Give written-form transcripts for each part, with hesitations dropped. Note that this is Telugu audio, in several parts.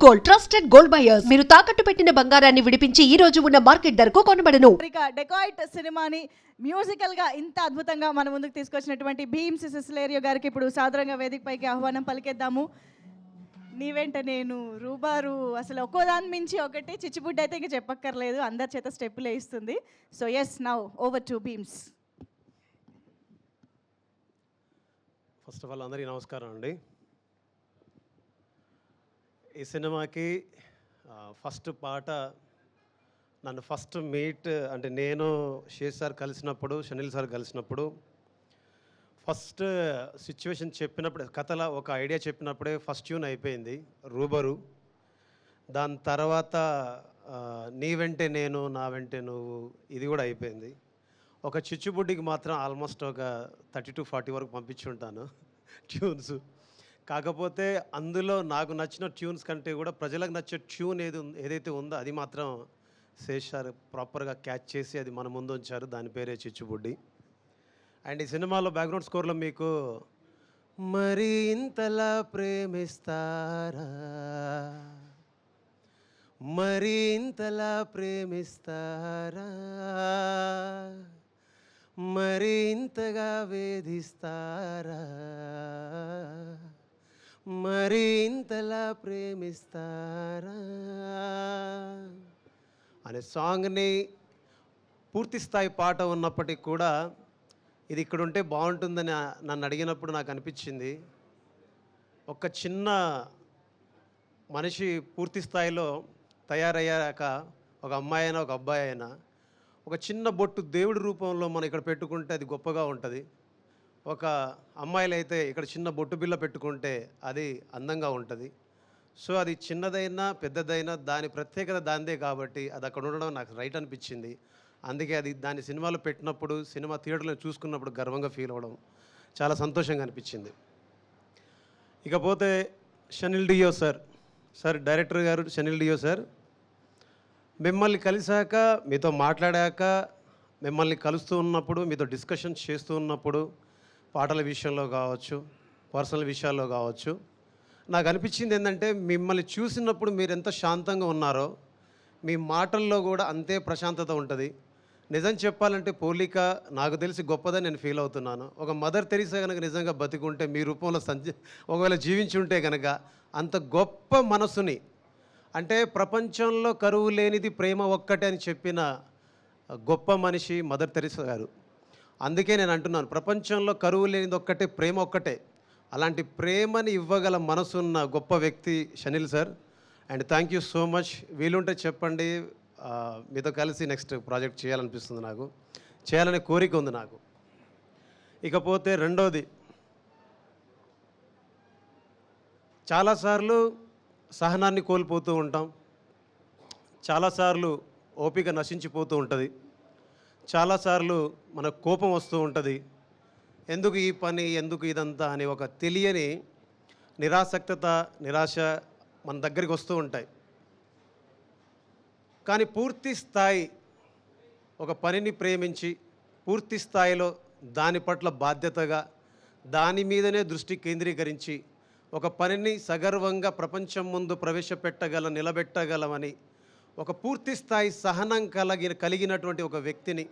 Gold, trusted gold buyers. మీరు తాకట్టు పెట్టిన బంగారాన్ని విడిపించి ఈ రోజు ఉన్న మార్కెట్ ధరకు కొనబడను. డెకాయిట్ సినిమాని మ్యూజికల్ గా ఇంత అద్భుతంగా మన ముందుకు తీసుకొచ్చినటువంటి భీమ్స్ సిసిలేరియో గారికి ఇప్పుడు సాదరంగా వేదికపైకి ఆహ్వానం పలికేద్దాము. నీవెంట నేను రూబారు అసలు ఒక్కోదాని మించి ఒకటి చిచ్చుబుడ్డి అయితే ఇంక చెప్పక్కర్లేదు, అందరి చేత స్టెప్పులు వేయిస్తుంది. So yes, now over to Bheems. First of all అందరికీ నమస్కారం అండి. ఈ సినిమాకి ఫస్ట్ పాట నన్ను ఫస్ట్ మీట్ అంటే నేను శేష్ సార్ కలిసినప్పుడు, షనిల్ సార్ కలిసినప్పుడు ఫస్ట్ సిచ్యువేషన్ చెప్పినప్పుడు, కథల ఒక ఐడియా చెప్పినప్పుడే ఫస్ట్ ట్యూన్ అయిపోయింది రూబరు. దాని తర్వాత నీ వెంటే నేను, నా వెంటే నువ్వు, ఇది కూడా అయిపోయింది. ఒక చిచ్చుబుడ్డికి మాత్రం ఆల్మోస్ట్ ఒక 30 to 40 వరకు పంపించుంటాను ట్యూన్స్. కాకపోతే అందులో నాకు నచ్చిన ట్యూన్స్ కంటే కూడా ప్రజలకు నచ్చే ట్యూన్ ఏదైతే ఉందో అది మాత్రం శేష్ సార్ ప్రాపర్గా క్యాచ్ చేసి అది మన ముందు ఉంచారు. దాని పేరే చిచ్చుబుడ్డి. అండ్ ఈ సినిమాలో బ్యాక్గ్రౌండ్ స్కోర్లో మీకు మరి ఇంతలా ప్రేమిస్తారా, మరి ఇంతలా ప్రేమిస్తారా, మరి ఇంతగా వేధిస్తారా, మరి ఇంతలా ప్రేమిస్తారా అనే సాంగ్ని పూర్తి స్థాయి పాట ఉన్నప్పటికీ కూడా ఇది ఇక్కడ ఉంటే బాగుంటుందని నన్ను అడిగినప్పుడు నాకు అనిపించింది, ఒక చిన్న మనిషి పూర్తి స్థాయిలో తయారయ్యాక ఒక అమ్మాయి అయినా ఒక అబ్బాయి అయినా ఒక చిన్న బొట్టు దేవుడి రూపంలో మనం ఇక్కడ పెట్టుకుంటే అది గొప్పగా ఉంటుంది. ఒక అమ్మాయిలు అయితే ఇక్కడ చిన్న బొట్టు బిల్ల పెట్టుకుంటే అది అందంగా ఉంటుంది. సో అది చిన్నదైనా పెద్దదైనా దాని ప్రత్యేకత దానిదే కాబట్టి అది అక్కడ ఉండడం నాకు రైట్ అనిపించింది. అందుకే అది దాని సినిమాలో పెట్టినప్పుడు, సినిమా థియేటర్లో చూసుకున్నప్పుడు గర్వంగా ఫీల్ అవ్వడం చాలా సంతోషంగా అనిపించింది. ఇకపోతే షనిల్ డియో సార్ డైరెక్టర్ గారు షనిల్ డియో సార్, మిమ్మల్ని కలిశాక, మీతో మాట్లాడాక, మిమ్మల్ని కలుస్తూ ఉన్నప్పుడు, మీతో డిస్కషన్ చేస్తూ ఉన్నప్పుడు, పాటల విషయంలో కావచ్చు, పర్సనల్ విషయాల్లో కావచ్చు, నాకు అనిపించింది ఏంటంటే మిమ్మల్ని చూసినప్పుడు మీరు ఎంత శాంతంగా ఉన్నారో మీ మాటల్లో కూడా అంతే ప్రశాంతత ఉంటుంది. నిజం చెప్పాలంటే పోలిక నాకు తెలిసి గొప్పదని నేను ఫీల్ అవుతున్నాను. ఒక మదర్ తెరీసా కనుక నిజంగా బతికుంటే, మీ రూపంలో ఒకవేళ జీవించి ఉంటే కనుక అంత గొప్ప మనసుని, అంటే ప్రపంచంలో కరువు లేనిది ప్రేమ ఒక్కటే అని చెప్పిన గొప్ప మనిషి మదర్ తెరీసా గారు. అందుకే నేను అంటున్నాను, ప్రపంచంలో కరువు లేనిది ఒక్కటే, ప్రేమ ఒక్కటే. అలాంటి ప్రేమని ఇవ్వగల మనసున్న గొప్ప వ్యక్తి Shaneil sir. And thank you so much. వీలుంటే చెప్పండి, మీతో కలిసి నెక్స్ట్ ప్రాజెక్ట్ చేయాలనిపిస్తుంది, నాకు చేయాలనే కోరిక ఉంది నాకు. ఇకపోతే రెండోది, చాలాసార్లు సహనాన్ని కోల్పోతూ ఉంటాం, చాలాసార్లు ఓపిక నశించిపోతూ ఉంటుంది, చాలాసార్లు మనకు కోపం వస్తూ ఉంటుంది. ఎందుకు ఈ పని, ఎందుకు ఇదంతా అని ఒక తెలియని నిరాశ మన దగ్గరికి వస్తూ ఉంటాయి. కానీ పూర్తి స్థాయి ఒక పనిని ప్రేమించి పూర్తి స్థాయిలో దాని పట్ల బాధ్యతగా దాని మీదనే దృష్టి కేంద్రీకరించి ఒక పనిని సగర్వంగా ప్రపంచం ముందు నిలబెట్టగలమని ఒక పూర్తి స్థాయి సహనం కలిగినటువంటి ఒక వ్యక్తిని,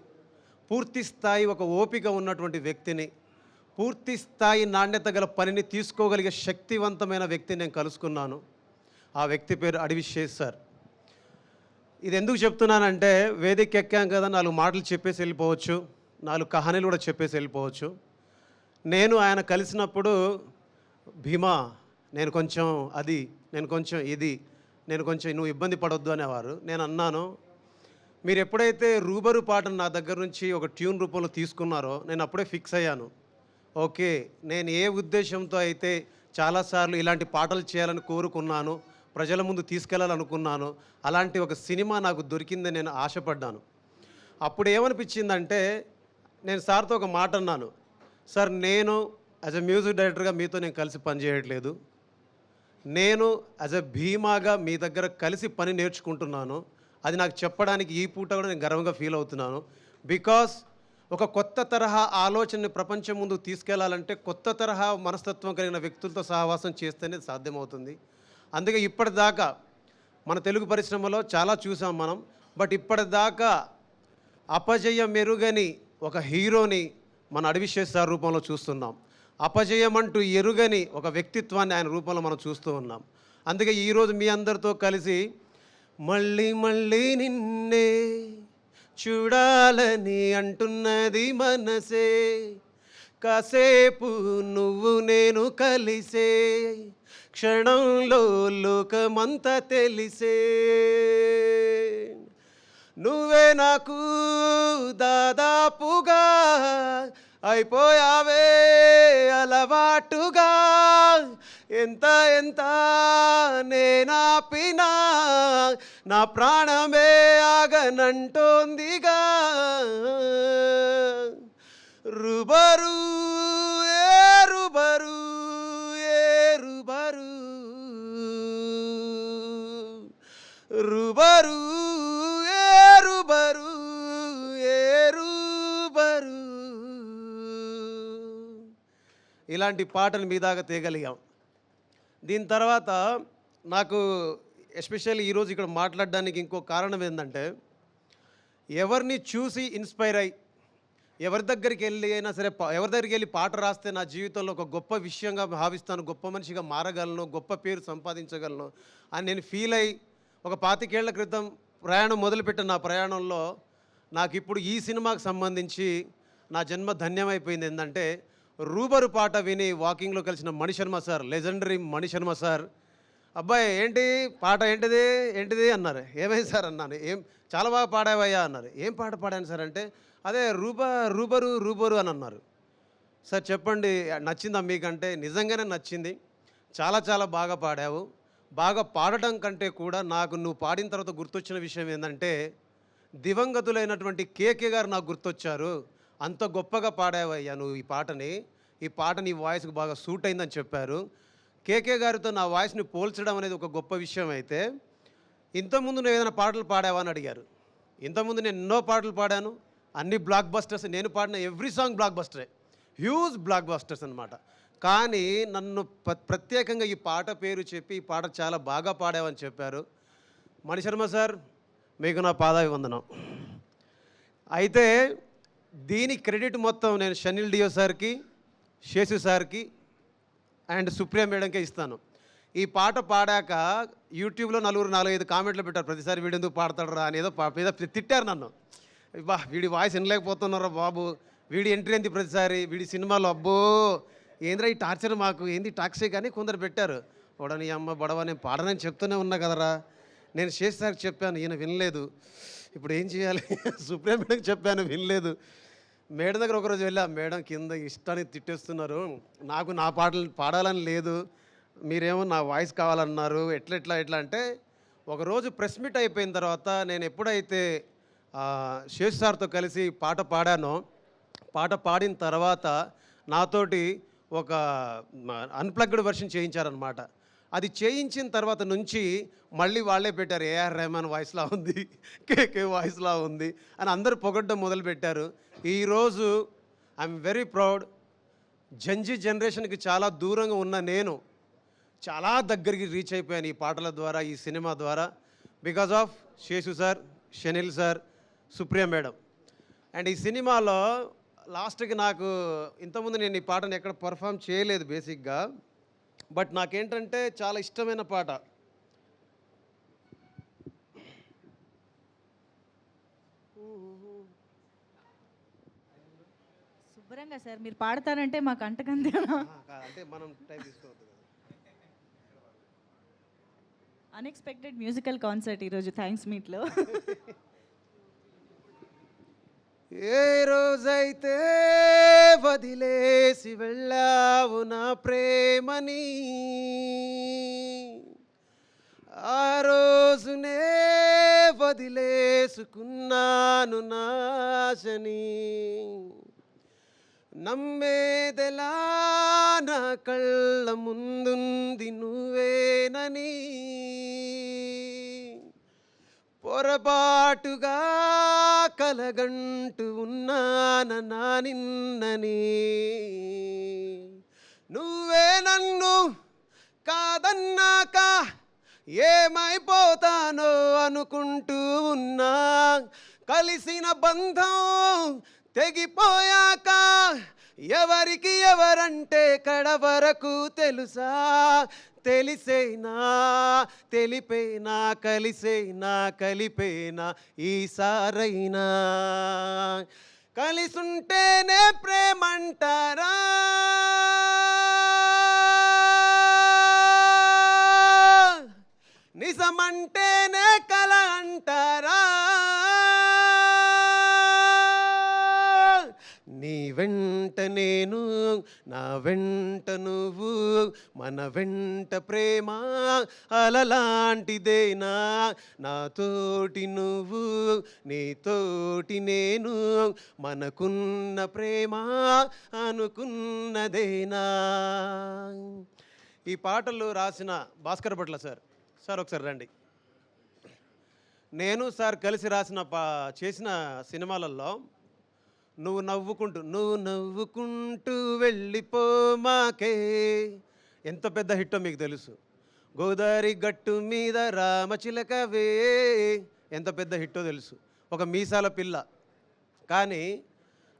పూర్తి స్థాయి ఒక ఓపిక ఉన్నటువంటి వ్యక్తిని, పూర్తి స్థాయి నాణ్యత గల పనిని తీసుకోగలిగే శక్తివంతమైన వ్యక్తిని నేను కలుసుకున్నాను. ఆ వ్యక్తి పేరు అడవి శేష్ సార్. ఇది ఎందుకు చెప్తున్నానంటే, వేదిక ఎక్కాం కదా, 4 మాటలు చెప్పేసి వెళ్ళిపోవచ్చు, 4 కహానీలు కూడా చెప్పేసి వెళ్ళిపోవచ్చు. నేను ఆయన కలిసినప్పుడు, భీమా నేను కొంచెం అది, నేను కొంచెం ఇది, నేను కొంచెం నువ్వు ఇబ్బంది పడొద్దు అనేవారు. నేను అన్నాను, మీరు ఎప్పుడైతే రూబరు పాటను నా దగ్గర నుంచి ఒక ట్యూన్ రూపంలో తీసుకున్నారో నేను అప్పుడే ఫిక్స్ అయ్యాను. ఓకే, నేను ఏ ఉద్దేశంతో అయితే చాలాసార్లు ఇలాంటి పాటలు చేయాలని కోరుకున్నాను, ప్రజల ముందు తీసుకెళ్లాలనుకున్నాను, అలాంటి ఒక సినిమా నాకు దొరికిందని నేను ఆశపడ్డాను. అప్పుడు ఏమనిపించిందంటే, నేను సార్తో ఒక మాట అన్నాను, సార్ నేను యాజ్ ఎ మ్యూజిక్ డైరెక్టర్గా మీతో నేను కలిసి పనిచేయట్లేదు, నేను యాజ్ ఎ భీమాగా మీ దగ్గర కలిసి పని నేర్చుకుంటున్నాను. అది నాకు చెప్పడానికి ఈ పూట కూడా నేను గర్వంగా ఫీల్ అవుతున్నాను. బికాస్ ఒక కొత్త తరహా ఆలోచనని ప్రపంచం ముందుకు తీసుకెళ్లాలంటే కొత్త తరహా మనస్తత్వం కలిగిన వ్యక్తులతో సహవాసం చేస్తేనే సాధ్యమవుతుంది. అందుకే ఇప్పటిదాకా మన తెలుగు పరిశ్రమలో చాలా చూసాం మనం. బట్ ఇప్పటిదాకా అపజయం ఎరుగని ఒక హీరోని మన అడవిశేష్ సార్ రూపంలో చూస్తున్నాం. అపజయం అంటూ ఎరుగని ఒక వ్యక్తిత్వాన్ని ఆయన రూపంలో మనం చూస్తూ ఉన్నాం. అందుకే ఈరోజు మీ అందరితో కలిసి మళ్ళీ మళ్ళీ నిన్నే చూడాలని అంటున్నది మనసే, కాసేపు నువ్వు నేను కలిసే క్షణంలో లోకమంతా తెలిసే, నువ్వే నాకు దాదాపుగా అయిపోయావే అలవాటుగా, ఎంత ఎంత నేనాపినా నా ప్రాణమే ఆగనంటోందిగా, రుబరు ఏ రుబరు ఏ రుబరు రుబరు ఏ రుబరు ఏ రుబరు. ఇలాంటి పాటలు మీ దాకా తేగలిగాం. దీని తర్వాత నాకు ఎస్పెషల్లీ ఈరోజు ఇక్కడ మాట్లాడడానికి ఇంకో కారణం ఏంటంటే, ఎవరిని చూసి ఇన్స్పైర్ అయ్యి ఎవరి దగ్గరికి వెళ్ళి అయినా సరే ఎవరి దగ్గరికి వెళ్ళి పాట రాస్తే నా జీవితంలో ఒక గొప్ప విషయంగా భావిస్తాను, గొప్ప మనిషిగా మారగలను, గొప్ప పేరు సంపాదించగలను అని నేను ఫీల్ అయ్యి ఒక 25 ఏళ్ల క్రితం ప్రయాణం మొదలుపెట్టిన నా ప్రయాణంలో నాకు ఇప్పుడు ఈ సినిమాకి సంబంధించి నా జన్మ ధన్యమైపోయింది. ఏంటంటే రూబరు పాట విని వాకింగ్లో కలిసిన Manisharma sir, legendary Manisharma sir, అబ్బాయి ఏంటి పాట ఏంటిది ఏంటిది అన్నారు. ఏమైంది సార్ అన్నాను. చాలా బాగా పాడావయ్యా అన్నారు. ఏం పాట పాడాను సార్ అంటే, అదే రూబరు రూబరు అని అన్నారు. సార్ చెప్పండి నచ్చిందా మీకంటే? నిజంగానే నచ్చింది, చాలా చాలా బాగా పాడావు. బాగా పాడటం కంటే కూడా నాకు నువ్వు పాడిన తర్వాత గుర్తొచ్చిన విషయం ఏంటంటే, దివంగతులైనటువంటి కేకే గారు నాకు గుర్తొచ్చారు. అంత గొప్పగా పాడావయ్యా నువ్వు ఈ పాట నీ వాయిస్కి బాగా సూట్ అయిందని చెప్పారు. కేకే గారితో నా వాయిస్ని పోల్చడం అనేది ఒక గొప్ప విషయం అయితే, ఇంతకుముందు నువ్వు ఏదైనా పాటలు పాడావా అని అడిగారు. ఇంతకుముందు నేను ఎన్నో పాటలు పాడాను, అన్ని బ్లాక్ బస్టర్స్. నేను పాడిన ఎవ్రీ సాంగ్ బ్లాక్ బస్టరే, హ్యూజ్ బ్లాక్ బస్టర్స్ అనమాట. కానీ నన్ను ప్రత్యేకంగా ఈ పాట పేరు చెప్పి ఈ పాట చాలా బాగా పాడావని చెప్పారు. మణిశర్మ సార్, మీకు నా పాదాభివందనం. అయితే దీని క్రెడిట్ మొత్తం నేను షనిల్ డియో సార్కి, శేషు సార్కి అండ్ సుప్రియ మేడంకే ఇస్తాను. ఈ పాట పాడాక యూట్యూబ్లో 4-5 కామెంట్లు పెట్టారు, ప్రతిసారి వీడు ఎందుకు పాడతాడు రా అని ఏదో మీద తిట్టారు నన్ను. వీడి వాయిస్ వినలేకపోతున్నారా బాబు, వీడి ఎంట్రీ ఏంది ప్రతిసారి, వీడి సినిమాలో అబ్బో ఏంద్రా ఈ టార్చర్, మాకు ఏంది టాక్సీ కానీ కొందరు పెట్టారు. వాడని అమ్మ బడవ నేను పాడనని చెప్తూనే ఉన్నా కదరా. నేను శేష్ సార్కి చెప్పాను, ఈయన వినలేదు, ఇప్పుడు ఏం చేయాలి? సుప్రియ మేడంకి చెప్పాను, వినలేదు. మేడం దగ్గర ఒకరోజు వెళ్ళా, మేడం కింద ఇష్టానికి తిట్టేస్తున్నారు, నాకు నా పాటలు పాడాలని లేదు, మీరేమో నా వాయిస్ కావాలన్నారు, ఎట్లా అంటే ఒకరోజు ప్రెస్ మీట్ అయిపోయిన తర్వాత నేను ఎప్పుడైతే శేష్ సార్తో కలిసి పాట పాడానో, పాట పాడిన తర్వాత నాతోటి ఒక అన్ప్లగ్డ్ వర్షన్ చేయించారనమాట. అది చేయించిన తర్వాత నుంచి మళ్ళీ వాళ్ళే పెట్టారు, ఏఆర్ రెహమాన్ వాయిస్లా ఉంది, కేకే వాయిస్లా ఉంది అని అందరూ పొగడ్డం మొదలుపెట్టారు. ఈరోజు ఐఎమ్ వెరీ ప్రౌడ్. జంజీ జనరేషన్కి చాలా దూరంగా ఉన్న నేను చాలా దగ్గరికి రీచ్ అయిపోయాను ఈ పాటల ద్వారా, ఈ సినిమా ద్వారా, because of Seshu sir, Shaneil sir, Supriya madam. And ఈ సినిమాలో లాస్ట్కి నాకు ఇంతకుముందు నేను ఈ పాటను ఎక్కడ పర్ఫామ్ చేయలేదు బేసిక్గా, బట్ నాకేంటంటే చాలా ఇష్టమైన పాట. శుభ్రంగా సార్ మీరు పాడతారంటే మాకు అంటకంది అంటే మనం టైం తీసుకోవద్దు. అన్ఎక్స్పెక్టెడ్ మ్యూజికల్ కాన్సర్ట్ ఈరోజు థ్యాంక్స్ మీట్లో. ఏ రోజైతే వదిలేసి వెళ్ళావు నా ప్రేమని, ఆ రోజునే వదిలేసుకున్నాను నాశని, నమ్మేదెలా నా కళ్ళ ముందుంది నువ్వేనని, పొరపాటుగా కలగంటూ ఉన్నానా నిన్నని, నువ్వే నన్ను కాదన్నాక ఏమైపోతానో అనుకుంటూ ఉన్నా, కలిసిన బంధం తెగిపోయాక ఎవరికి ఎవరంటే కడవరకు తెలుసా, తెలిసేనా తెలిపేనా కలిసేనా కలిపేనా ఈసారైనా, కలిసుంటేనే ప్రేమంటారా, నిజమంటేనే కల అంటారా, నీ వెంట నేను నా వెంట నువ్వు, మన వెంట ప్రేమ అలలాంటిదేనా, నాతోటి నువ్వు నీతోటి నేను, మనకున్న ప్రేమ అనుకున్నదేనా. ఈ పాటలు రాసిన భాస్కర్ భట్ల సార్. సార్ ఒకసారి రండి. నేను సార్ కలిసి రాసిన చేసిన సినిమాలలో నువ్వు నవ్వుకుంటూ వెళ్ళిపోమాకే ఎంత పెద్ద హిట్టో మీకు తెలుసు. గోదావరి గట్టు మీద రామచిలకవే ఎంత పెద్ద హిట్టో తెలుసు. ఒక మీసాల పిల్ల. కానీ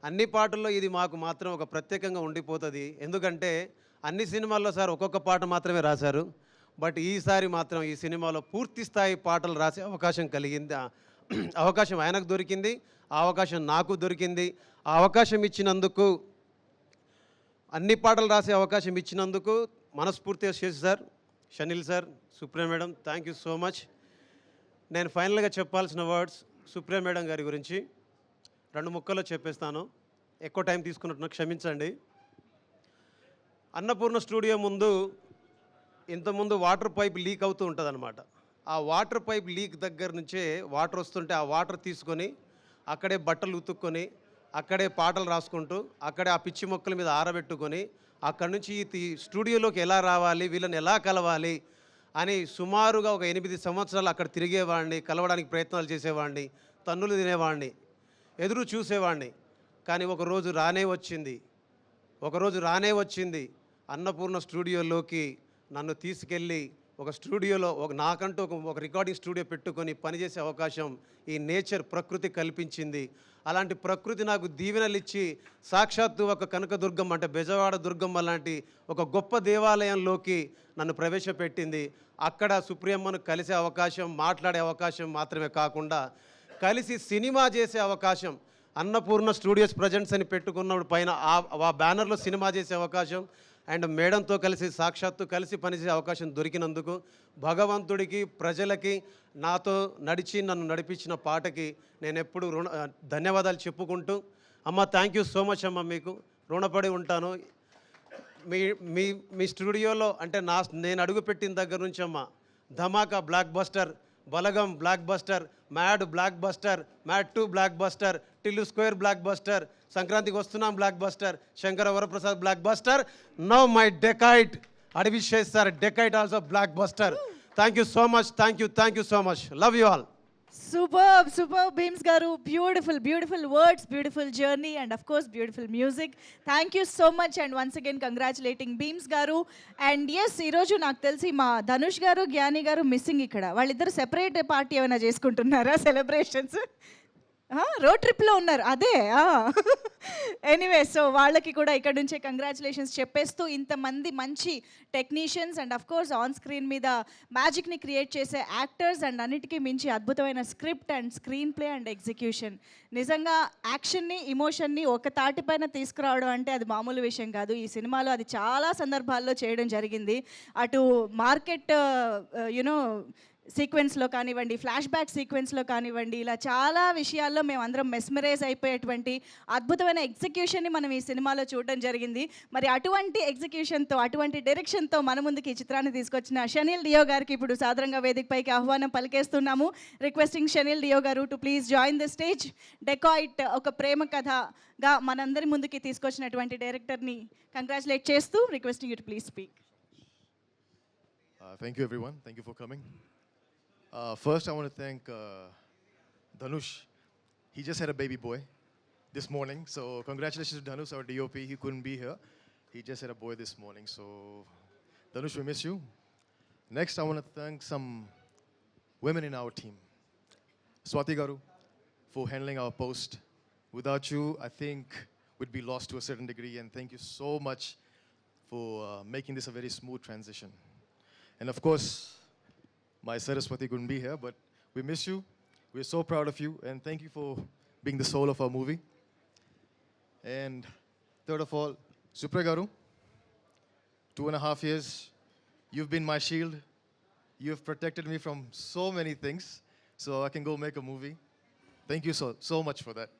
అన్ని పాటల్లో ఇది మాకు మాత్రం ఒక ప్రత్యేకంగా ఉండిపోతుంది. ఎందుకంటే అన్ని సినిమాల్లో సార్ ఒక్కొక్క పాట మాత్రమే రాశారు. బట్ ఈసారి మాత్రం ఈ సినిమాలో పూర్తి స్థాయి పాటలు రాసే అవకాశం కలిగింది. అవకాశం ఆయనకు దొరికింది, ఆ అవకాశం నాకు దొరికింది. ఆ అవకాశం ఇచ్చినందుకు, అన్ని పాటలు రాసే అవకాశం ఇచ్చినందుకు మనస్ఫూర్తిగా చేసి sir, Shaneil sir, Supriya madam, thank you so much. నేను ఫైనల్గా చెప్పాల్సిన వర్డ్స్ సుప్రియ మేడం గారి గురించి 2 ముక్కల్లో చెప్పేస్తాను. ఎక్కువ టైం తీసుకున్నట్టు క్షమించండి. అన్నపూర్ణ స్టూడియో ముందు ఇంతకుముందు వాటర్ పైప్ లీక్ అవుతూ ఉంటుంది అనమాట. ఆ వాటర్ పైప్ లీక్ దగ్గర నుంచే వాటర్ వస్తుంటే ఆ వాటర్ తీసుకొని అక్కడే బట్టలు ఉతుక్కొని అక్కడే పాటలు రాసుకుంటూ అక్కడే ఆ పిచ్చి మొక్కల మీద ఆరబెట్టుకొని అక్కడి నుంచి ఈ స్టూడియోలోకి ఎలా రావాలి, వీళ్ళని ఎలా కలవాలి అని సుమారుగా ఒక 8 సంవత్సరాలు అక్కడ తిరిగేవాడిని, కలవడానికి ప్రయత్నాలు చేసేవాడిని, తన్నులు తినేవాడిని, ఎదురు చూసేవాడిని. కానీ ఒకరోజు రానే వచ్చింది అన్నపూర్ణ స్టూడియోలోకి నన్ను తీసుకెళ్ళి ఒక స్టూడియోలో నాకంటూ ఒక రికార్డింగ్ స్టూడియో పెట్టుకొని పనిచేసే అవకాశం ఈ నేచర్ ప్రకృతి కల్పించింది. అలాంటి ప్రకృతి నాకు దీవెనలు ఇచ్చి సాక్షాత్తు ఒక కనకదుర్గం అంటే బెజవాడ దుర్గమ్మ లాంటి ఒక గొప్ప దేవాలయంలోకి నన్ను ప్రవేశపెట్టింది. అక్కడ సుప్రియమ్మను కలిసే అవకాశం, మాట్లాడే అవకాశం మాత్రమే కాకుండా కలిసి సినిమా చేసే అవకాశం, అన్నపూర్ణ స్టూడియోస్ ప్రజెంట్స్ అని పెట్టుకున్నప్పుడు పైన ఆ బ్యానర్లో సినిమా చేసే అవకాశం అండ్ మేడంతో సాక్షాత్తు కలిసి పనిచేసే అవకాశం దొరికినందుకు భగవంతుడికి, ప్రజలకి, నాతో నన్ను నడిపించిన పాటకి నేను ఎప్పుడు ధన్యవాదాలు చెప్పుకుంటూ, అమ్మ థ్యాంక్ యూ సో మచ్ అమ్మ, మీకు రుణపడి ఉంటాను. మీ స్టూడియోలో అంటే నేను అడుగుపెట్టిన దగ్గర నుంచి అమ్మ Dhamaka block buster, Balagam block buster, Mad block buster, Mad 2 block buster, Tillu square block buster, సంక్రాంతికి వస్తున్నాం block buster, Shankara Varaprasad block buster, now my dacoit Adivi Sesh sir dacoit also block buster. Thank you so much, thank you so much, love you all. Superb Beams garu, beautiful words, beautiful journey, and of course beautiful music. Thank you so much, and once again congratulating Beams garu. And yes, ee roju naaku telsi ma Dhanush garu, Gyani garu missing ikkada. Valliddaru separate party evana cheskuntunnara celebrations. Road ట్రిప్లో ఉన్నారు అదే. ఎనీవే, సో వాళ్ళకి కూడా ఇక్కడ నుంచే కంగ్రాచులేషన్స్ చెప్పేస్తూ ఇంతమంది మంచి technicians and of course on screen మీద మ్యాజిక్ని క్రియేట్ చేసే యాక్టర్స్ అండ్ అన్నిటికీ మించి అద్భుతమైన script and screen play and execution. నిజంగా యాక్షన్ని, ఇమోషన్ని ఒక తాటిపైన తీసుకురావడం అంటే అది మామూలు విషయం కాదు. ఈ సినిమాలో అది చాలా సందర్భాల్లో చేయడం జరిగింది. అటు మార్కెట్ సీక్వెన్స్లో కానివ్వండి, ఫ్లాష్ బ్యాక్ సీక్వెన్స్లో కానివ్వండి, ఇలా చాలా విషయాల్లో మేము అందరం మెస్మరైజ్ అయిపోయేటువంటి అద్భుతమైన ఎగ్జిక్యూషన్ని మనం ఈ సినిమాలో చూడడం జరిగింది. మరి అటువంటి ఎగ్జిక్యూషన్తో, అటువంటి డైరెక్షన్తో మన ముందుకి ఈ చిత్రాన్ని తీసుకొచ్చిన షనిల్ డియో గారికి ఇప్పుడు సాదరంగా వేదికపైకి ఆహ్వానం పలికేస్తున్నాము. రిక్వెస్టింగ్ షనిల్ డియో గారు to please join the stage. Dacoit ఒక ప్రేమ కథగా మనందరి ముందుకి తీసుకొచ్చినటువంటి డైరెక్టర్ని కంగ్రాచులేట్ చేస్తూ requesting you to please speak. Thank you everyone. Thank you for coming. First, I want to thank Dhanush. He just had a baby boy this morning. So congratulations to Dhanush, our DOP. He couldn't be here. He just had a boy this morning. So Dhanush, we miss you. Next, I want to thank some women in our team. Swati Garu, for handling our post. Without you, I think we'd be lost to a certain degree. And thank you so much for making this a very smooth transition. And of course, my Saraswati couldn't be here, but we miss you. We're so proud of you. And thank you for being the soul of our movie. And third of all, Supra Garu, 2.5 years, you've been my shield. You've protected me from so many things, so I can go make a movie. Thank you so much for that.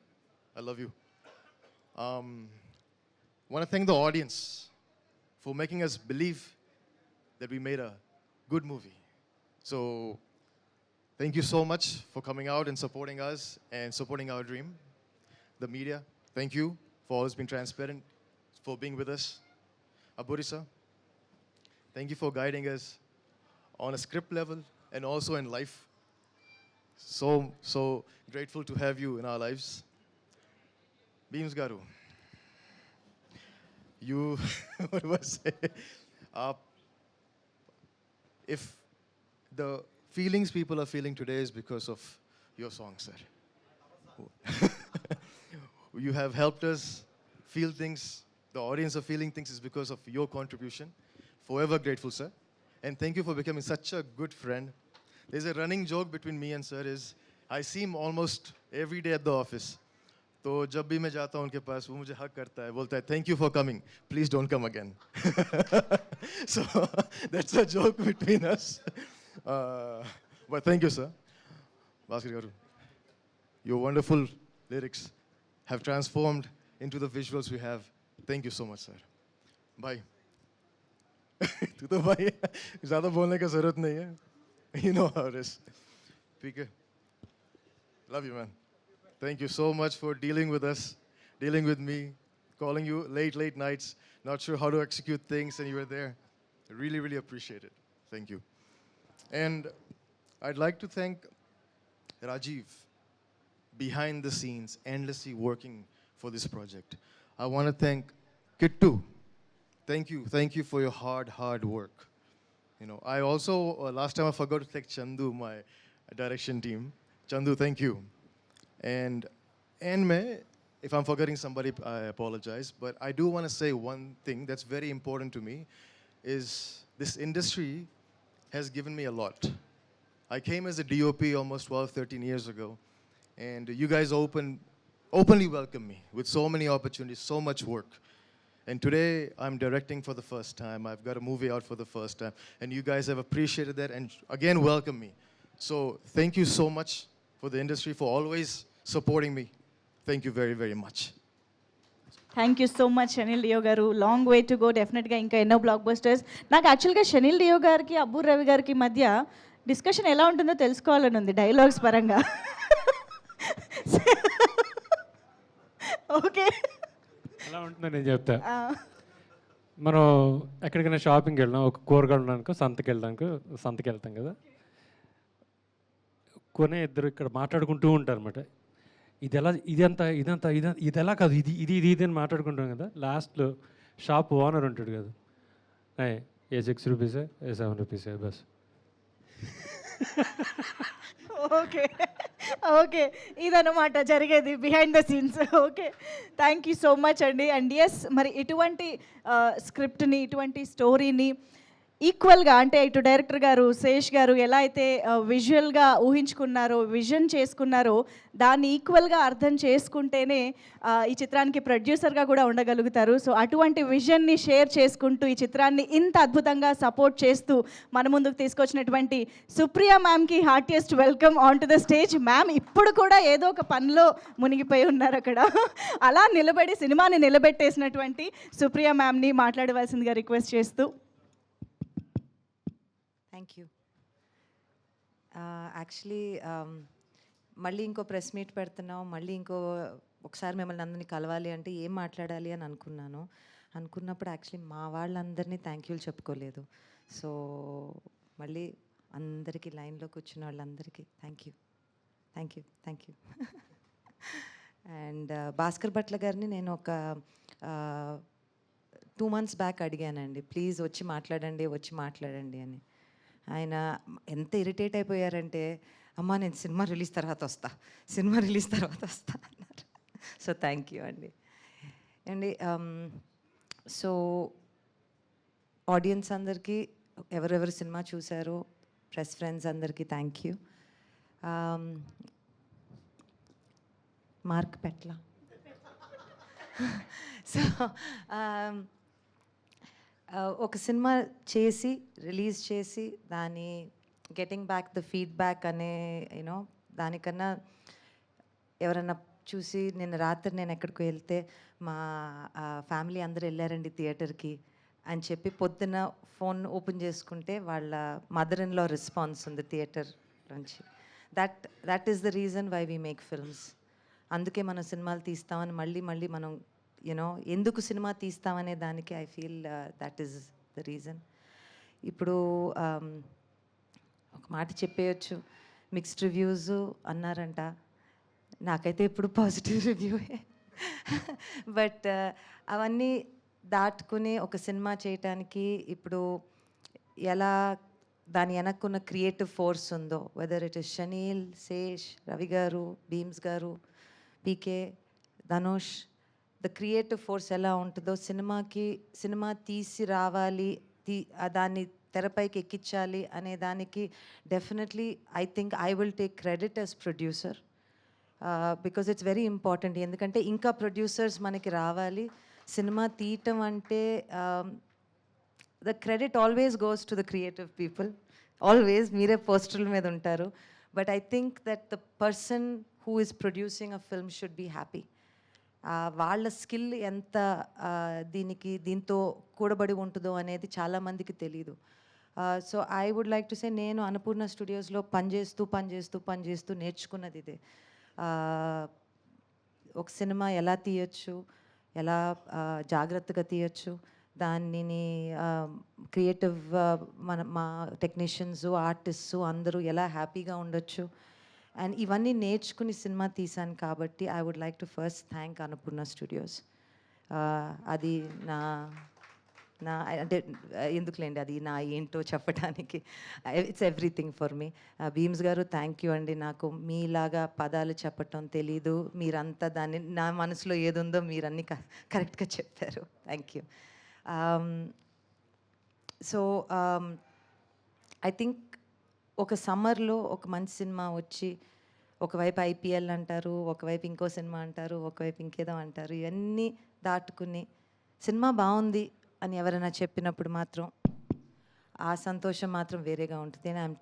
I love you. Want to thank the audience for making us believe that we made a good movie. So thank you so much for coming out and supporting us and supporting our dream. The media, thank you for always being transparent, for being with us. Aburisa, thank you for guiding us on a script level and also in life. So grateful to have you in our lives. Beams Garu, you, what do I say? If the feelings people are feeling today is because of your song, sir. You have helped us feel things. The audience are feeling things is because of your contribution. Forever grateful, sir. And thank you for becoming such a good friend. There's a running joke between me and sir is, I see him almost every day at the office. तो जब भी मैं जाता हूँ उनके पास वो मुझे हक करता है, बोलता है thank you for coming, please don't come again. So that's a joke between us. But thank you, sir. Bhaskar Garu, your wonderful lyrics have transformed into the visuals we have. Thank you so much, sir. Bye. तू तो भाई ज़्यादा बोलने का ज़रूरत नहीं है. You know how it is. PK, love you, man. Thank you so much for dealing with us, dealing with me, calling you late nights, not sure how to execute things, and you were there. I really appreciate it. Thank you. And I'd like to thank Rajiv, behind the scenes, endlessly working for this project. I want to thank Kittu. Thank you for your hard work. You know, I also, last time I forgot to thank Chandu, my direction team. Chandu, thank you. And if I'm forgetting somebody, I apologize. But I do want to say one thing that's very important to me, is this industry has given me a lot. I came as a DOP almost 12, 13 years ago. And you guys openly welcome me with so many opportunities, so much work. And today, I'm directing for the first time. I've got a movie out for the first time. And you guys have appreciated that and again, welcome me. So thank you so much for the industry, for always supporting me. Thank you very much. Thank you so much Shaneil Deo గారు. లాంగ్ వే టు గో డెఫినెట్గా, ఇంకా ఎన్నో బ్లాక్ బస్టర్స్. నాకు యాక్చువల్గా షనిల్ డియో గారికి అబ్బూర్ రవి గారికి మధ్య డిస్కషన్ ఎలా ఉంటుందో తెలుసుకోవాలని ఉంది డైలాగ్స్ పరంగా. ఓకే, ఎలా ఉంటుందో నేను చెప్తా. మనం ఎక్కడికైనా షాపింగ్కి వెళ్ళాం, ఒక కూరగాయలు ఉండడానికి సంతకి వెళ్తాం కదా, కొనే ఇద్దరు ఇక్కడ మాట్లాడుకుంటూ ఉంటారు అనమాట. ఇది ఎలా కాదు, ఇది అని మాట్లాడుకుంటాం కదా. లాస్ట్లో షాప్ ఓనర్ ఉంటాడు కదా, ఏ 6 రూపీసే, ఏ 7 రూపీసే బస్. ఓకే ఇదన్నమాట జరిగేది behind the scenes. Okay, thank you so much అండి. అండ్ ఎస్, మరి ఇటువంటి స్క్రిప్ట్ని, ఇటువంటి స్టోరీని ఈక్వల్గా, అంటే ఇటు డైరెక్టర్ గారు శేష్ గారు ఎలా అయితే విజువల్గా ఊహించుకున్నారో, విజన్ చేసుకున్నారో, దాన్ని ఈక్వల్గా అర్థం చేసుకుంటేనే ఈ చిత్రానికి ప్రొడ్యూసర్గా కూడా ఉండగలుగుతారు. సో అటువంటి విజన్ని షేర్ చేసుకుంటూ ఈ చిత్రాన్ని ఇంత అద్భుతంగా సపోర్ట్ చేస్తూ మన ముందుకు తీసుకొచ్చినటువంటి సుప్రియా మ్యామ్కి heartiest welcome on to the stage. Ma'am ఇప్పుడు కూడా ఏదో ఒక పనిలో మునిగిపోయి ఉన్నారు అక్కడ. అలా నిలబడి సినిమాని నిలబెట్టేసినటువంటి సుప్రియా మ్యామ్ని మాట్లాడవలసిందిగా రిక్వెస్ట్ చేస్తూ. Thank you. యాక్చువల్లీ మళ్ళీ ఇంకో ప్రెస్ మీట్ పెడుతున్నాం, మళ్ళీ ఒకసారి మిమ్మల్ని అందరినీ కలవాలి అంటే ఏం మాట్లాడాలి అని అనుకున్నప్పుడు యాక్చువల్లీ మా వాళ్ళందరినీ థ్యాంక్ యూలు చెప్పుకోలేదు. సో మళ్ళీ అందరికీ లైన్లో కూర్చున్న వాళ్ళందరికీ thank you. And Bhaskar Bhatla గారిని నేను ఒక 2 months బ్యాక్ అడిగానండి, ప్లీజ్ వచ్చి మాట్లాడండి అని. ఆయన ఎంత ఇరిటేట్ అయిపోయారంటే, అమ్మా నేను సినిమా రిలీజ్ తర్వాత వస్తా అన్నారు. సో థ్యాంక్ యూ అండి. సో ఆడియన్స్ అందరికీ, ఎవరెవరు సినిమా చూశారో, ప్రెస్ ఫ్రెండ్స్ అందరికీ thank you. Mark Petla. So ఒక సినిమా చేసి రిలీజ్ చేసి దాని గెటింగ్ బ్యాక్ ద ఫీడ్బ్యాక్ అనే యూనో దానికన్నా ఎవరన్నా చూసి నిన్న రాత్రి నేను ఎక్కడికి వెళ్తే మా ఫ్యామిలీ అందరూ వెళ్ళారండి థియేటర్కి అని చెప్పి పొద్దున ఫోన్ ఓపెన్ చేసుకుంటే వాళ్ళ మదర్ ఇన్ లా రెస్పాన్స్ ఉంది థియేటర్ నుంచి. That is the reason why we make films. అందుకే మనం సినిమాలు తీస్తామని మళ్ళీ మనం యూనో ఎందుకు సినిమా తీస్తామనే దానికి I feel that is the reason. ఇప్పుడు ఒక మాట చెప్పేయచ్చు, మిక్స్డ్ రివ్యూస్ అన్నారంట, నాకైతే ఇప్పుడు పాజిటివ్ రివ్యూయే. బట్ అవన్నీ దాటుకుని ఒక సినిమా చేయటానికి ఇప్పుడు ఎలా దాని వెనక్కున్న క్రియేటివ్ ఫోర్స్ ఉందో, whether it is Shaneel, Sesh, Ravi garu, Bheems garu, PK, Dhanush, the creative force ఎలా ఉంటుందో సినిమా తీసి రావాలి, దాన్ని తెరపైకి ఎక్కించాలి అనే దానికి definitely I think I will take credit as producer, because it's very important. ఎందుకంటే ఇంకా ప్రొడ్యూసర్స్ మనకి రావాలి. సినిమా తీయటం అంటే the credit always goes to the creative people, always మీరే పోస్టర్ల మీద ఉంటారు. But I think that the person who is producing a film should be happy. వాళ్ళ స్కిల్ ఎంత దీంతో కూడబడి ఉంటుందో అనేది చాలామందికి తెలీదు. So I would like to say, నేను అన్నపూర్ణ స్టూడియోస్లో పనిచేస్తూ నేర్చుకున్నది ఇదే. ఒక సినిమా ఎలా తీయచ్చు, ఎలా జాగ్రత్తగా తీయచ్చు, దానిని క్రియేటివ్ మా టెక్నీషియన్స్, ఆర్టిస్ట్స్ అందరూ ఎలా హ్యాపీగా ఉండొచ్చు, అండ్ ఇవన్నీ నేర్చుకుని సినిమా తీశాను. కాబట్టి I would like to first thank Annapurna Studios. అది నా అంటే ఎందుకులేండి, అది నా ఏంటో చెప్పడానికి, it's everything for me. Bheems garu thank you అండి. నాకు మీలాగా పదాలు చెప్పటం తెలీదు, మీరంతా దాన్ని నా మనసులో ఏదుందో మీరన్నీ కరెక్ట్గా చెప్పారు. Thank you. So I think ఒక సమ్మర్లో ఒక మంచి సినిమా వచ్చి, ఒకవైపు ఐపీఎల్ అంటారు, ఒకవైపు ఇంకో సినిమా అంటారు, ఒకవైపు ఇంకేదో అంటారు, ఇవన్నీ దాటుకుని సినిమా బాగుంది అని ఎవరైనా చెప్పినప్పుడు మాత్రం ఆ సంతోషం మాత్రం వేరేగా ఉంటుంది. And I'm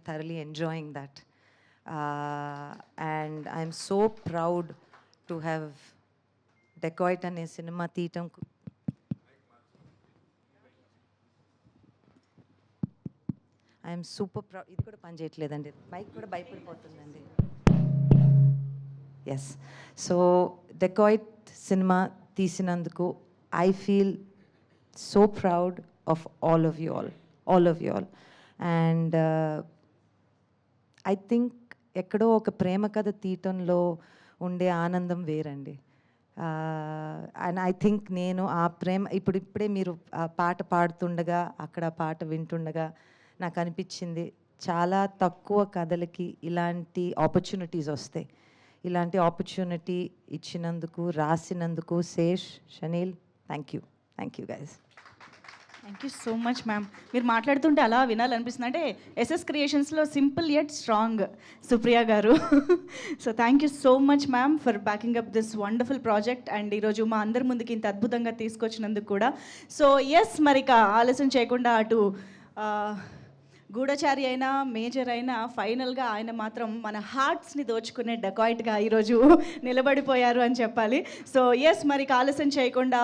thoroughly enjoying that. And I'm so proud to have dacoit అనే సినిమా తీయటం. I'm super proud. ఇది కూడా పని చేయట్లేదండి, మైక్ కూడా భయపడిపోతుందండి. ఎస్. సో డెకాయిట్ సినిమా తీసినందుకు I feel so proud of all of you all. And I think ఎక్కడో ఒక ప్రేమ కథ తీయటంలో ఉండే ఆనందం వేరండి. అండ్ ఐ థింక్ నేను ఆ ప్రేమ ఇప్పుడే మీరు ఆ పాట పాడుతుండగా, అక్కడ పాట వింటుండగా నాకు అనిపించింది, చాలా తక్కువ కథలకి ఇలాంటి ఆపర్చునిటీస్ వస్తాయి. ఇలాంటి ఆపర్చునిటీ ఇచ్చినందుకు, రాసినందుకు Sesh, Shaneil, thank you guys. Thank you so much ma'am. మీరు మాట్లాడుతుంటే అలా వినాలనిపిస్తుంది. అంటే ఎస్ఎస్ క్రియేషన్స్లో సింపుల్ యట్ స్ట్రాంగ్ సుప్రియ గారు. So thank you so much ma'am for backing up this wonderful project. And ఈరోజు మా అందరి ముందుకి ఇంత అద్భుతంగా తీసుకొచ్చినందుకు కూడా. సో ఎస్, మరి ఇక ఆలస్యం చేయకుండా అటు గూఢచారి అయినా మేజర్ అయినా ఫైనల్గా ఆయన మాత్రం మన హార్ట్స్ని దోచుకునే డెకాయిట్గా ఈరోజు నిలబడిపోయారు అని చెప్పాలి. సో ఎస్, మరి ఆలస్యం చేయకుండా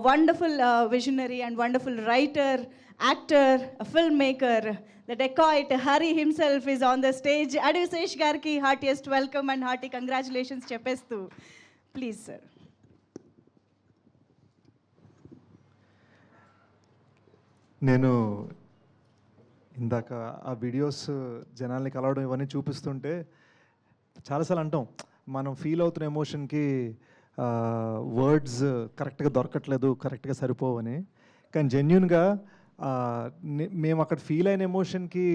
wonderful visionary and wonderful writer, actor, film maker, the dacoit Hari himself is on the stage. Adisesh గారికి heartiest welcome and hearty congratulations చెప్పేస్తూ ప్లీజ్ సార్. నేను ఇందాక ఆ వీడియోస్ జనాల్ని కలవడం ఇవన్నీ చూపిస్తుంటే చాలాసార్లు అంటాం, మనం ఫీల్ అవుతున్న ఎమోషన్కి వర్డ్స్ కరెక్ట్గా దొరకట్లేదు, కరెక్ట్గా సరిపోవని. కానీ జెన్యున్గా మేము అక్కడ ఫీల్ అయిన ఎమోషన్కి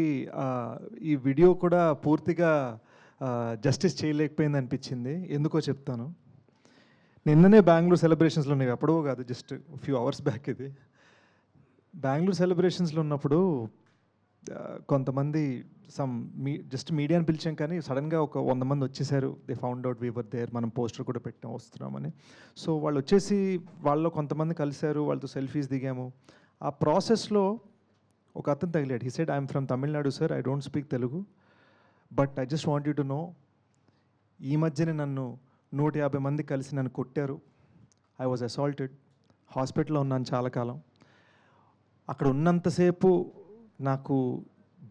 ఈ వీడియో కూడా పూర్తిగా జస్టిస్ చేయలేకపోయింది అనిపించింది. ఎందుకో చెప్తాను. నిన్ననే బెంగళూరు సెలబ్రేషన్స్లో ఉన్నాయి, అప్పుడో కాదు, జస్ట్ ఫ్యూ అవర్స్ బ్యాక్. ఇది బెంగళూరు సెలబ్రేషన్స్లో ఉన్నప్పుడు కొంతమంది జస్ట్ మీడియాని పిలిచాం, కానీ సడన్గా ఒక 100 మంది వచ్చేసారు. They found out whoever there, మనం పోస్టర్ కూడా పెట్టాం వస్తున్నామని. సో వాళ్ళు వచ్చేసి వాళ్ళలో కొంతమంది కలిశారు, వాళ్ళతో సెల్ఫీస్ దిగాము. ఆ ప్రాసెస్లో ఒక అతను తగిలాడు. He said, I'm from Tamil Nadu sir, I don't speak Telugu, but I just want you to know, ఈ మధ్యనే నన్ను 150 మంది కలిసి నన్ను కొట్టారు. ఐ వాజ్ అసాల్టెడ్, హాస్పిటల్లో ఉన్నాను చాలా కాలం. అక్కడ ఉన్నంతసేపు నాకు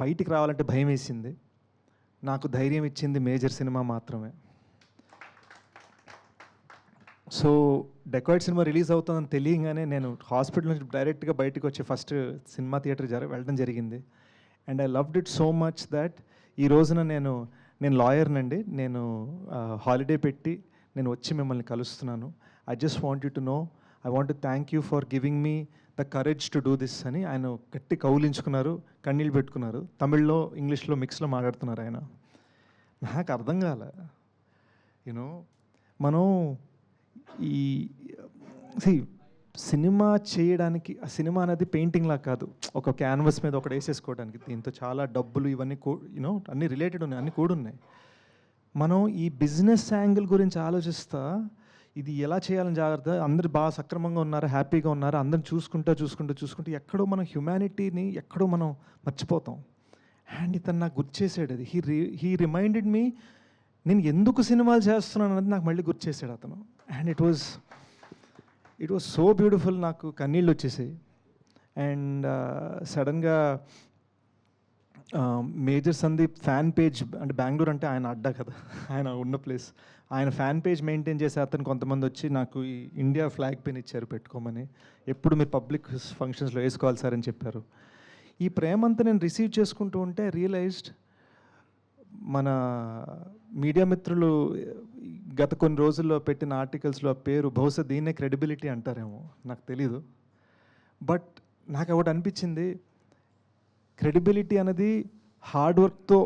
బయటికి రావాలంటే భయం వేసింది. నాకు ధైర్యం ఇచ్చింది మేజర్ సినిమా మాత్రమే. సో డెకాయిడ్ సినిమా రిలీజ్ అవుతుందని తెలియగానే నేను హాస్పిటల్ నుంచి డైరెక్ట్గా బయటకు వచ్చి ఫస్ట్ సినిమా థియేటర్ వెళ్ళడం జరిగింది. And I loved it so much that ఈ రోజున నేను లాయర్నండి, నేను హాలిడే పెట్టి నేను వచ్చి మిమ్మల్ని కలుస్తున్నాను. I just want you to know, I want to thank you for giving me the courage to do this అని ఆయన గట్టి కౌలించుకున్నారు, కన్నీళ్ళు పెట్టుకున్నారు. తమిళ్లో ఇంగ్లీష్లో మిక్స్లో మాట్లాడుతున్నారు ఆయన. నాకు అర్థం కాలే. యూనో మనం ఈ సినిమా చేయడానికి, ఆ సినిమా అనేది పెయింటింగ్లా కాదు, ఒక క్యాన్వస్ మీద ఒకటి వేసేసుకోవడానికి. దీంతో చాలా డబ్బులు ఇవన్నీ యూనో అన్నీ రిలేటెడ్ ఉన్నాయి, అన్నీ కూడా ఉన్నాయి. మనం ఈ బిజినెస్ యాంగిల్ గురించి ఆలోచిస్తా ఇది ఎలా చేయాలని జాగ్రత్త, అందరు బాగా సక్రమంగా ఉన్నారు, హ్యాపీగా ఉన్నారు, అందరిని చూసుకుంటూ ఎక్కడో మనం హ్యుమానిటీని ఎక్కడో మనం మర్చిపోతాం. అండ్ ఇతను నాకు గుర్తు చేసాడు అది. హీ రిమైండెడ్ మీ, నేను ఎందుకు సినిమాలు చేస్తున్నాను అనేది నాకు మళ్ళీ గుర్తు చేశాడు అతను. And it was so beautiful. నాకు కన్నీళ్ళు వచ్చేసాయి. అండ్ సడన్గా మేజర్ సందీప్ ఫ్యాన్ పేజ్, అంటే బెంగళూరు అంటే ఆయన అడ్డా కదా, ఆయన ఉన్న ప్లేస్, ఆయన ఫ్యాన్ పేజ్ మెయింటైన్ చేసే అతను కొంతమంది వచ్చి నాకు ఈ ఇండియా ఫ్లాగ్ పెన్ ఇచ్చారు పెట్టుకోమని. ఎప్పుడు మీరు పబ్లిక్ ఫంక్షన్స్లో వేసుకోవాలి సార్ అని చెప్పారు. ఈ ప్రేమంతా నేను రిసీవ్ చేసుకుంటూ ఉంటే రియలైజ్డ్, మన మీడియా మిత్రులు గత కొన్ని రోజుల్లో పెట్టిన ఆర్టికల్స్లో పేరు బహుశా దీన్నే క్రెడిబిలిటీ అంటారేమో, నాకు తెలీదు. బట్ నాకు ఒకటి అనిపించింది, క్రెడిబిలిటీ అనేది హార్డ్ వర్క్తో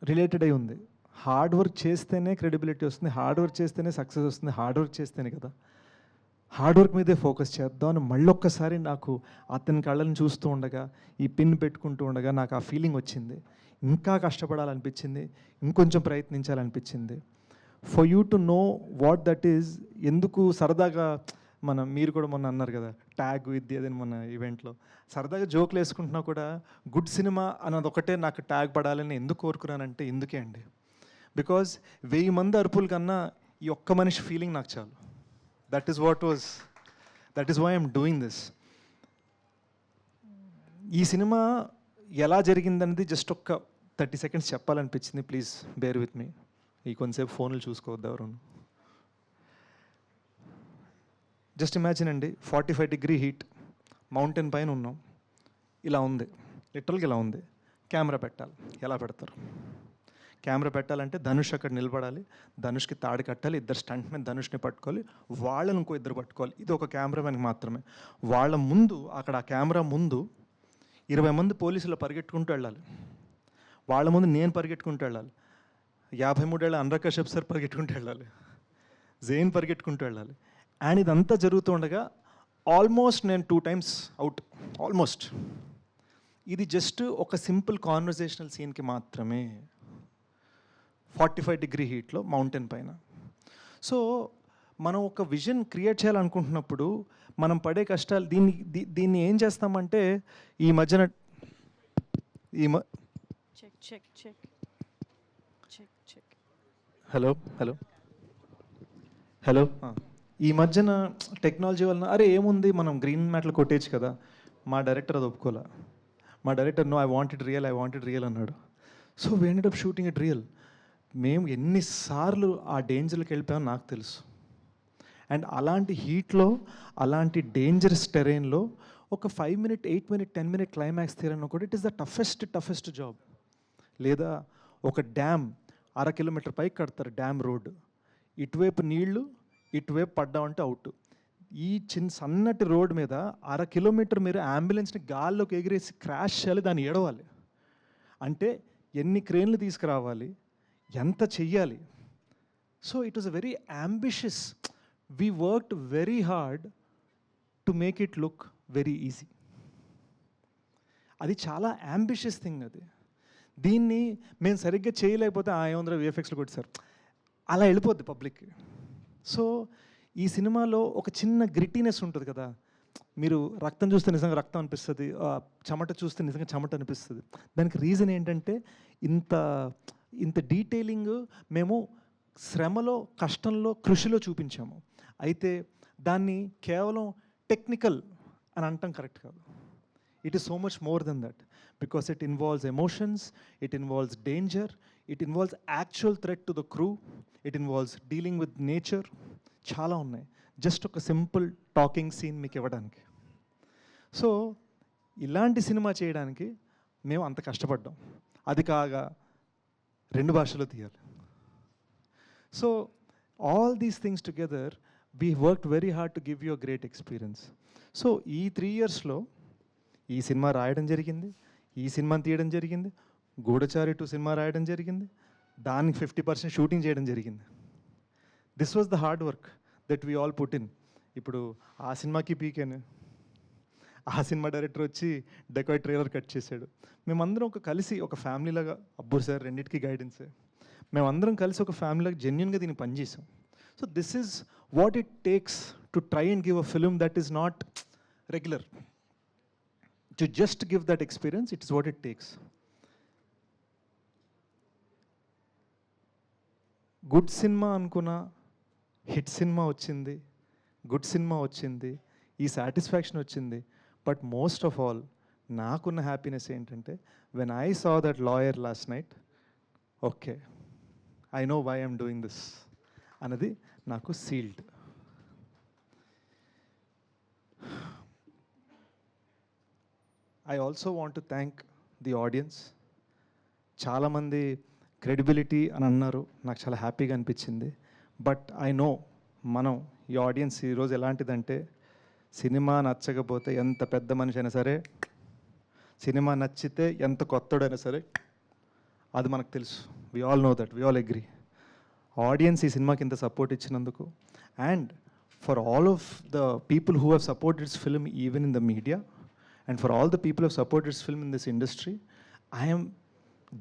రిలేటెడ్ అయి ఉంది. హార్డ్ వర్క్ చేస్తేనే క్రెడిబిలిటీ వస్తుంది, హార్డ్ వర్క్ చేస్తేనే సక్సెస్ వస్తుంది, హార్డ్ వర్క్ చేస్తేనే కదా. హార్డ్ వర్క్ మీదే ఫోకస్ చేద్దాం అని మళ్ళొక్కసారి నాకు అతని కళ్ళని చూస్తూ ఉండగా, ఈ పిన్ పెట్టుకుంటూ ఉండగా నాకు ఆ ఫీలింగ్ వచ్చింది. ఇంకా కష్టపడాలనిపించింది, ఇంకొంచెం ప్రయత్నించాలనిపించింది. For you to know what that is. ఎందుకు సరదాగా మీరు కూడా మొన్న అన్నారు కదా ట్యాగ్ ఇది అదని మన ఈవెంట్లో, సరదాగా జోకులు వేసుకుంటున్నా కూడా గుడ్ సినిమా అన్నది ఒకటే నాకు ట్యాగ్ పడాలని ఎందుకు కోరుకున్నానంటే ఇందుకే అండి. బికాజ్ 1000 మంది అరుపుల కన్నా ఈ ఒక్క మనిషి ఫీలింగ్ నాకు చాలు. That is why I'm doing this. ఈ సినిమా ఎలా జరిగిందనేది జస్ట్ ఒక్క 30 seconds చెప్పాలనిపించింది. Please bear with me. ఈ కొంతసేపు ఫోన్లు చూసుకోవద్దు ఎవరు. జస్ట్ ఇమాజిన్ అండి, 45 degree హీట్, మౌంటైన్ పైన ఉన్నాం, ఇలా ఉంది, లిటరల్గా ఇలా ఉంది. కెమెరా పెట్టాలి, ఎలా పెడతారు? కెమెరా పెట్టాలంటే ధనుష్ అక్కడ నిలబడాలి, ధనుష్కి తాడు కట్టాలి, ఇద్దరు స్టంట్ మీద ధనుష్ని పట్టుకోవాలి, వాళ్ళని ఇంకో ఇద్దరు పట్టుకోవాలి. ఇది ఒక కెమెరామెన్కి మాత్రమే. వాళ్ళ ముందు, అక్కడ ఆ కెమెరా ముందు 20 మంది పోలీసులు పరిగెట్టుకుంటూ వెళ్ళాలి. వాళ్ళ ముందు నేను పరిగెట్టుకుంటూ వెళ్ళాలి, 53 ఏళ్ళ అనురాగ్ కశ్యప్ సార్ పరిగెట్టుకుంటూ వెళ్ళాలి, జైన్ పరిగెట్టుకుంటూ వెళ్ళాలి. అండ్ ఇదంతా జరుగుతూ ఉండగా ఆల్మోస్ట్ నేను 2 times అవుట్, ఆల్మోస్ట్. ఇది జస్ట్ ఒక సింపుల్ కాన్వర్జేషనల్ సీన్కి మాత్రమే, 45 degree హీట్లో మౌంటైన్ పైన. సో మనం ఒక విజన్ క్రియేట్ చేయాలనుకుంటున్నప్పుడు మనం పడే కష్టాలు, దీన్ని ఏం చేస్తామంటే ఈ మధ్యన హలో ఈ మధ్యన టెక్నాలజీ వలన అరే ఏముంది మనం గ్రీన్ మ్యాట్లు కొట్టేయచ్చు కదా. మా డైరెక్టర్ అది ఒప్పుకోలే. మా director no, I wanted real అన్నాడు. So we ended up shooting it real. మేము ఎన్నిసార్లు ఆ డేంజర్కి వెళ్ళిపోయామో నాకు తెలుసు. అండ్ అలాంటి హీట్లో, అలాంటి డేంజరస్ టెరైన్లో ఒక 5 minute, 8 minute, 10 minute క్లైమాక్స్ తీరన్న కూడా it is the toughest job. లేదా ఒక డ్యామ్ 1/2 kilometer పైకి కడతారు, డ్యామ్ రోడ్డు, ఇటువైపు నీళ్లు, ఇటువైపు పడ్డామంటే అవుట్. ఈ సన్నటి రోడ్ మీద 1/2 కిలోమీటర్ మీరు అంబులెన్స్ని గాల్లోకి ఎగిరేసి క్రాష్ చేయాలి, దాన్ని ఏడవాలి అంటే ఎన్ని క్రేన్లు తీసుకురావాలి, ఎంత చెయ్యాలి. So it was a very ambitious. We worked very hard to make it look very easy. అది చాలా అంబిషియస్ థింగ్. అది దీన్ని మేము సరిగ్గా చేయలేకపోతే ఏముందరూ విఎఫ్ఎక్స్లో కొట్టారు అలా వెళ్ళిపోద్ది పబ్లిక్కి. సో ఈ సినిమాలో ఒక చిన్న గ్రిట్టీనెస్ ఉంటుంది కదా, మీరు రక్తం చూస్తే నిజంగా రక్తం అనిపిస్తుంది, చెమట చూస్తే నిజంగా చెమట అనిపిస్తుంది. దానికి రీజన్ ఏంటంటే ఇంత డీటెయిలింగ్ మేము శ్రమలో, కష్టంలో, కృషిలో చూపించాము. అయితే దాన్ని కేవలం టెక్నికల్ అని అనటం కరెక్ట్ కాదు. It is so much more than that because it involves emotions, it involves danger, it involves actual threat to the crew, it involves dealing with nature. చాలా ఉన్నాయి జస్ట్ ఒక సింపుల్ టాకింగ్ సీన్ మీకు ఇవ్వడానికి. సో ఇలాంటి సినిమా చేయడానికి మేము అంత కష్టపడ్డాం. అది కాగా 2 భాషల్లో తీయాలి. So all these things together we worked very hard to give you a great experience. So ఈ 3 yearsలో ఈ సినిమా రాయడం జరిగింది, ఈ సినిమాని తీయడం జరిగింది, గూఢచారి 2 సినిమా రాయడం జరిగింది, దానికి 50% షూటింగ్ చేయడం జరిగింది. This was the hard work that we all put in. ఇప్పుడు ఆ సినిమాకి పీకాను, ఆ సినిమా డైరెక్టర్ వచ్చి డెకాయ్ ట్రైలర్ కట్ చేశాడు. మేమందరం కలిసి ఒక ఫ్యామిలీలాగా, అబ్బో సార్ రెండింటికి గైడెన్సే, మేమందరం కలిసి ఒక ఫ్యామిలీలాగా జెన్యున్గా దీన్ని పనిచేసాం. So this is what it takes to try and give a film that is not regular. To just give that experience, it is what it takes. Good cinema అనుకున్నా, హిట్ సినిమా వచ్చింది, గుడ్ సినిమా వచ్చింది, ఈ సాటిస్ఫాక్షన్ వచ్చింది. బట్ మోస్ట్ ఆఫ్ ఆల్ నాకున్న హ్యాపీనెస్ ఏంటంటే when I saw that lawyer last night, okay I know why I'm doing this అన్నది నాకు sealed. I also want to thank the audience. చాలామంది క్రెడిబిలిటీ అని అన్నారు, నాకు చాలా హ్యాపీగా అనిపించింది. బట్ ఐ నో ఈ ఆడియన్స్ ఈరోజు ఎలాంటిదంటే, సినిమా నచ్చకపోతే ఎంత పెద్ద మనిషి అయినా సరే, సినిమా నచ్చితే ఎంత కొత్తడైనా సరే, అది మనకు తెలుసు. We all know that, we all agree. Audience ఈ సినిమాకి ఇంత సపోర్ట్ ఇచ్చినందుకు, and for all of the people who have supported this film even in the media, and for all the people who have supported this film in this industry, I am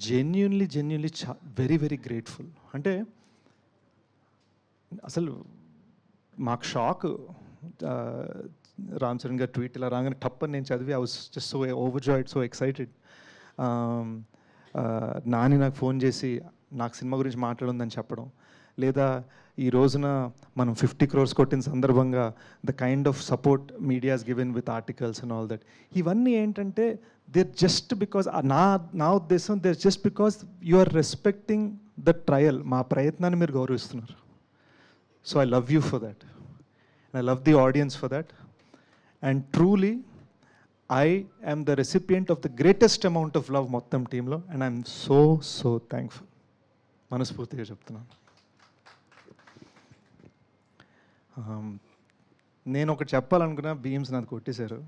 genuinely very, very grateful. అంటే అసలు మాకు షాక్, రామ్ చరణ్ గారు ట్వీట్ ఇలా రాగానే టప్పని నేను చదివి I was just so overjoyed, so excited. Nani నాకు ఫోన్ చేసి నాకు సినిమా గురించి మాట్లాడుందని చెప్పడం, లేదా ఈ రోజున మనం 50 crores కొట్టిన సందర్భంగా the kind of support media has given with articles and all that, ఇవన్నీ ఏంటంటే దేర్ జస్ట్ బికాస్ నా ఉద్దేశం there just because you are respecting the trial, మా ప్రయత్నాన్ని మీరు గౌరవిస్తున్నారు. So I love you for that, and I love the audience for that, and truly I am the recipient of the greatest amount of love మొత్తం టీంలో, అండ్ ఐఎమ్ సో థ్యాంక్ఫుల్. మనస్ఫూర్తిగా చెప్తున్నాను. నేను ఒకటి చెప్పాలనుకున్నా, బీమ్స్ నాది కొట్టేశారు.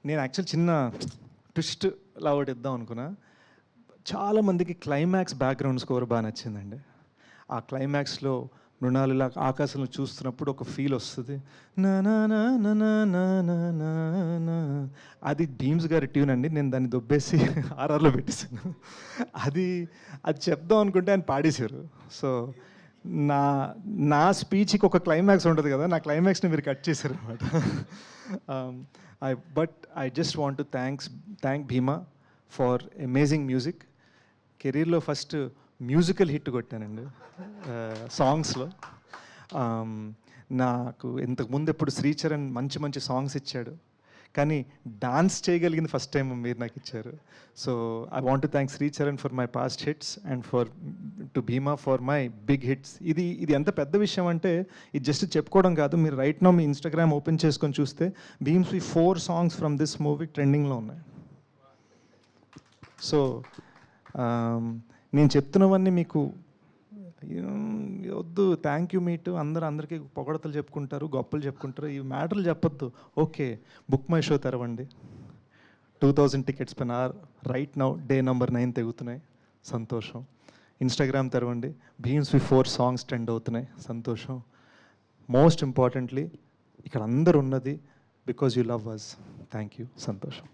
నేను యాక్చువల్ చిన్న ట్విస్ట్ లా ఒకటి ఇద్దాం అనుకున్నా. చాలామందికి క్లైమాక్స్ బ్యాక్గ్రౌండ్ స్కోర్ బాగా నచ్చిందండి. ఆ క్లైమాక్స్లో మృణాలు ఇలా ఆకాశంలో చూస్తున్నప్పుడు ఒక ఫీల్ వస్తుంది, అది భీమ్స్ గారి ట్యూన్ అండి. నేను దాన్ని దొబ్బేసి ఆర్ఆర్లో పెట్టేశాను. అది చెప్దాం అనుకుంటే ఆయన పాడేశారు. సో నా స్పీచ్కి ఒక క్లైమాక్స్ ఉంటుంది కదా, నా క్లైమాక్స్ని మీరు కట్ చేశారు అనమాట. But I just want to thank Bhima for amazing music. కెరీర్లో ఫస్ట్ మ్యూజికల్ హిట్ కొట్టానండి సాంగ్స్లో. నాకు ఇంతకుముందు ఎప్పుడు శ్రీచరణ్ మంచి సాంగ్స్ ఇచ్చాడు, కానీ డాన్స్ చేయగలిగింది ఫస్ట్ టైం మీరు నాకు ఇచ్చారు. So I want to thank Sricharan for my past hits and to Bheema for my big hits. ఇది ఎంత పెద్ద విషయం అంటే, ఇది జస్ట్ చెప్పుకోవడం కాదు. మీరు రైట్ నౌ మీ ఇన్స్టాగ్రామ్ ఓపెన్ చేసుకొని చూస్తే Bheems 4 songs from this movie ట్రెండింగ్లో ఉన్నాయి. సో నేను చెప్తున్నవన్నీ మీకు వద్దు, థ్యాంక్ యూ మీట్ అందరికీ పొగడతలు చెప్పుకుంటారు, గొప్పలు చెప్పుకుంటారు, ఈ మ్యాటర్లు చెప్పొద్దు. ఓకే, బుక్ మై షో తెరవండి, 2000 టికెట్స్ పైన రైట్ నౌ డే నెంబర్ 9 తెగుతున్నాయి, సంతోషం. ఇన్స్టాగ్రామ్ తెరవండి, భీమ్స్వి 4 సాంగ్స్ ట్రెండ్ అవుతున్నాయి, సంతోషం. మోస్ట్ ఇంపార్టెంట్లీ ఇక్కడ అందరు ఉన్నది because you love us. Thank you, సంతోషం.